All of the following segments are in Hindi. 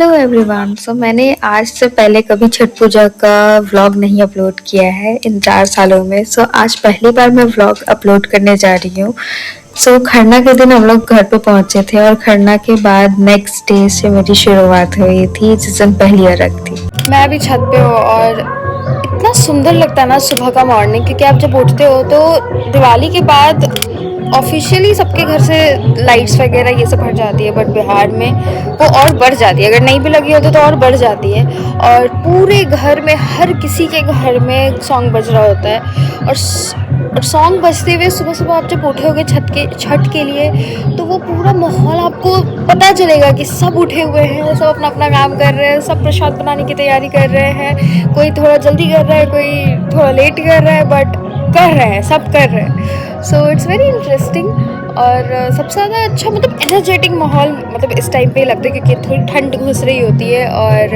Hello everyone. मैंने आज से पहले कभी छठ पूजा का व्लॉग नहीं अपलोड किया है इन 4 सालों में। आज पहली बार मैं व्लॉग अपलोड करने जा रही हूँ। खरना के दिन हम लोग घर पे पहुंचे थे और खरना के बाद नेक्स्ट डे से मेरी शुरुआत हुई थी जिस दिन पहली अरग थी। मैं अभी छत पे हूँ और इतना सुंदर लगता है ना सुबह का मॉर्निंग, क्योंकि आप जब उठते हो तो दिवाली के बाद ऑफिशियली सबके घर से लाइट्स वगैरह ये सब हट जाती है, बट बिहार में वो और बढ़ जाती है। अगर नहीं भी लगी होती तो और बढ़ जाती है। और पूरे घर में, हर किसी के घर में सॉन्ग बज रहा होता है और सॉन्ग बजते हुए सुबह सुबह आप जब उठोगे छठ के लिए तो वो पूरा माहौल आपको पता चलेगा कि सब उठे हुए हैं, सब अपना अपना काम कर रहे हैं, सब प्रसाद बनाने की तैयारी कर रहे हैं। कोई थोड़ा जल्दी कर रहा है, कोई थोड़ा लेट कर रहा है, बट कर रहे हैं, सब कर रहे हैं। It's very interesting. और सबसे ज़्यादा अच्छा मतलब एनर्जेटिक माहौल मतलब इस टाइम पे लगता है, क्योंकि थोड़ी ठंड घुस रही होती है। और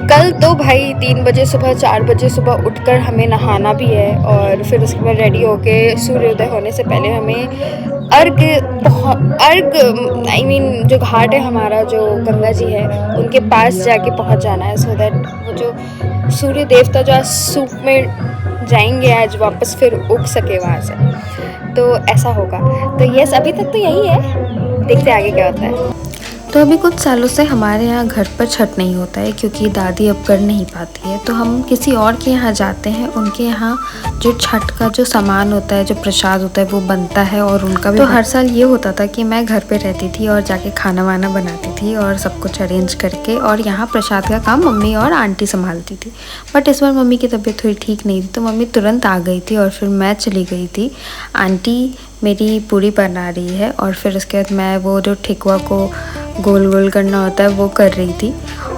कल तो भाई 3 बजे सुबह 4 बजे सुबह उठकर हमें नहाना भी है और फिर उसके बाद रेडी होके सूर्योदय होने से पहले हमें अर्घ जो घाट है हमारा, जो गंगा जी है, उनके पास जाके पहुंच जाना है, सो दैट वो जो सूर्य देवता जो आज सूप में जाएंगे, आज वापस फिर उग सके वहाँ से। तो ऐसा होगा। तो यस, अभी तक तो यही है, देखते आगे क्या होता है। तो अभी कुछ सालों से हमारे यहाँ घर पर छठ नहीं होता है, क्योंकि दादी अब कर नहीं पाती है, तो हम किसी और के यहाँ जाते हैं। उनके यहाँ जो छठ का जो सामान होता है, जो प्रसाद होता है, वो बनता है और उनका भी। तो हर साल ये होता था कि मैं घर पे रहती थी और जाके खाना वाना बनाती थी और सब कुछ अरेंज करके, और यहाँ प्रसाद का काम मम्मी और आंटी संभालती थी। बट इस बार मम्मी की तबीयत थोड़ी ठीक नहीं थी, तो मम्मी तुरंत आ गई थी और फिर मैं चली गई थी। आंटी मेरी पूरी बना रही है और फिर उसके बाद मैं वो जो ठेकुआ को गोल गोल करना होता है वो कर रही थी।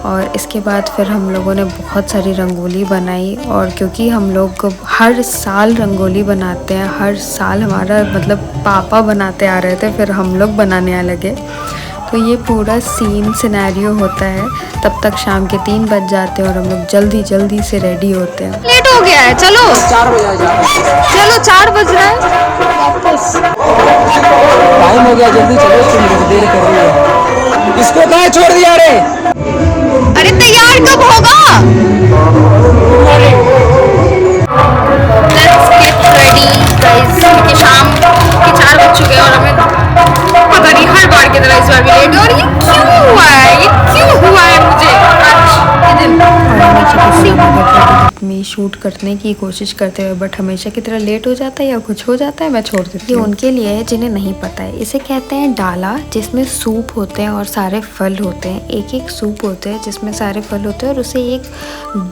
और इसके बाद फिर हम लोगों ने बहुत सारी रंगोली बनाई, और क्योंकि हम लोग हर साल रंगोली बनाते हैं, हर साल हमारा मतलब पापा बनाते आ रहे थे, फिर हम लोग बनाने लगे। तो ये पूरा सिनेरियो होता है। तब तक शाम के 3 बज जाते हैं और हम लोग जल्दी जल्दी से रेडी होते हैं। लेट हो गया है, चलो 4 बजे चलो 4 बज रहा है, वापस टाइम हो गया, जल्दी चलो, तुम देर कर रही हो। इसको कहाँ छोड़ दिया रे? अरे तैयार कब होगा? Let's get ready guys, क्योंकि शाम के 4 बज चुके हैं और हमें पता नहीं हर बार की तरह इस बार भी लेट हो। और ये क्यों हुआ है मुझे आज के दिन? में शूट करने की कोशिश करते हुए बट हमेशा की तरह लेट हो जाता है या कुछ हो जाता है, मैं छोड़ देती हूँ। उनके लिए है जिन्हें नहीं पता है। इसे कहते हैं डाला, जिसमें सूप होते हैं और सारे फल होते हैं। एक एक सूप होते हैं जिसमें सारे फल होते हैं और उसे एक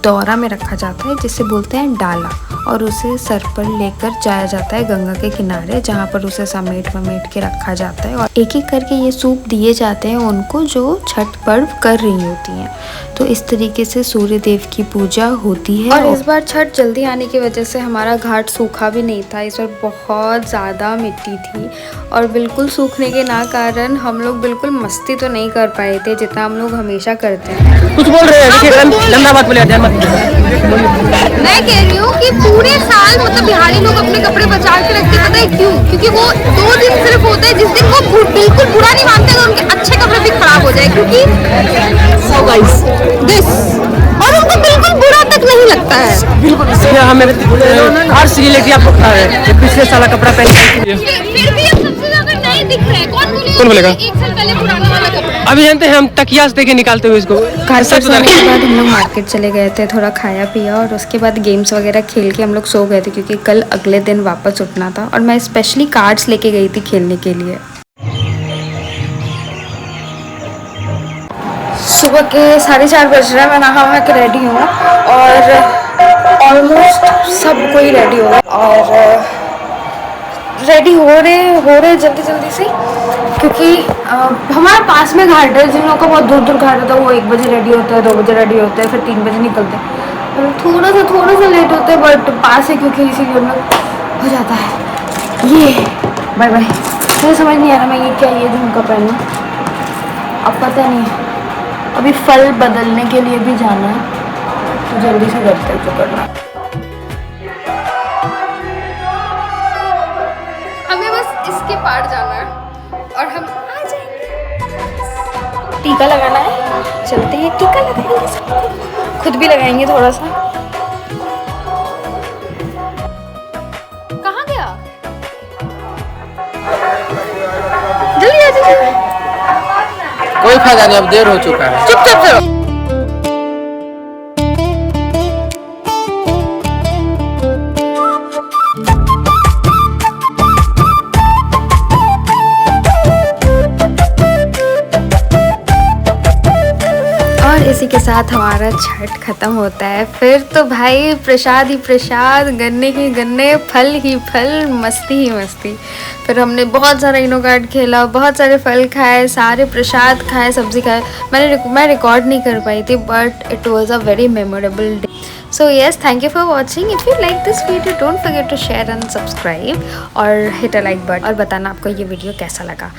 दौरा में रखा जाता है जिसे बोलते हैं डाला, और उसे सर पर लेकर जाया जाता है गंगा के किनारे, जहाँ पर उसे समेट के रखा जाता है। और एक एक करके ये सूप दिए जाते हैं उनको जो छठ पर्व कर रही होती हैं। तो इस तरीके से सूर्य देव की पूजा होती है। और इस बार छठ जल्दी आने की वजह से हमारा घाट सूखा भी नहीं था। इस बार बहुत ज़्यादा मिट्टी थी और बिल्कुल सूखने के ना कारण हम लोग बिल्कुल मस्ती तो नहीं कर पाए थे जितना हम लोग हमेशा करते हैं। कुछ बोल रहे हैं, लंबा बात बोले। मैं कह रही हूँ कि पूरे साल मतलब बिहारी लोग अपने कपड़े बचा के रखते हैं, पता है क्यों? क्योंकि वो 2 दिन सिर्फ होते हैं जिस दिन वो बिल्कुल बुरा नहीं मानते अगर उनके अच्छे कपड़े भी खराब हो जाए, क्योंकि और उनको बिल्कुल बुरा तक नहीं लगता है। बिल्कुल हमें हर रिलेटिव आपको खा है पिछले साल कपड़ा पहन के, फिर भी अब सबसे ज्यादा नए दिख रहे हैं। कौन बोलेगा? 1 साल पहले पुराना वाला कपड़ा। अभी जानते हैं हम तकिया से देखे निकालते हुए इसको। घर से सोने के बाद हम लोग मार्केट चले गए थे, थोड़ा खाया पिया और उसके बाद गेम्स वगैरह खेल के हम लोग सो गए थे, क्योंकि कल अगले दिन वापस उठना था। और मैं स्पेशली कार्ड्स लेके गई थी खेलने के लिए। सुबह के 4:30 बज रहे हैं, मैं नहा के रेडी हूँ और ऑलमोस्ट सब कोई रेडी हो और रेडी हो रहे जल्दी से, क्योंकि हमारे पास में घाट है। जिन लोगों का बहुत दूर घाट होता है वो 1 बजे रेडी होता है, 2 बजे रेडी होता है, फिर 3 बजे निकलते हैं। थोड़ा सा लेट होते हैं बट पास है, क्योंकि इसीलिए हम लोग हो जाता है। ये बाय मुझे समझ नहीं आ रहा मैं ये क्या ये झुमका पहनूं, अब पता नहीं। अभी फल बदलने के लिए भी जाना है, तो जल्दी से करते हैं जो करना। हमें बस इसके पार जाना है और हम आ जाएंगे। टीका लगाना है। चलते हैं, टीका लगाएंगे सबको, खुद भी लगाएंगे थोड़ा सा। कहाँ गया? जल्दी आ जाइए। कोई फायदा नहीं, अब देर हो चुका है। चुपचाप चलो। और इसी के साथ हमारा छठ खत्म होता है। फिर तो भाई प्रसाद ही प्रसाद, गन्ने ही गन्ने, फल ही फल, मस्ती ही मस्ती। फिर हमने बहुत सारा इनो कार्ड खेला, बहुत सारे फल खाए, सारे प्रसाद खाए, सब्जी खाए। मैं रिकॉर्ड नहीं कर पाई थी, but it was a very memorable day. So yes, thank you for watching. If you like this video, don't forget to share and subscribe और hit a like button और बताना आपको ये वीडियो कैसा लगा।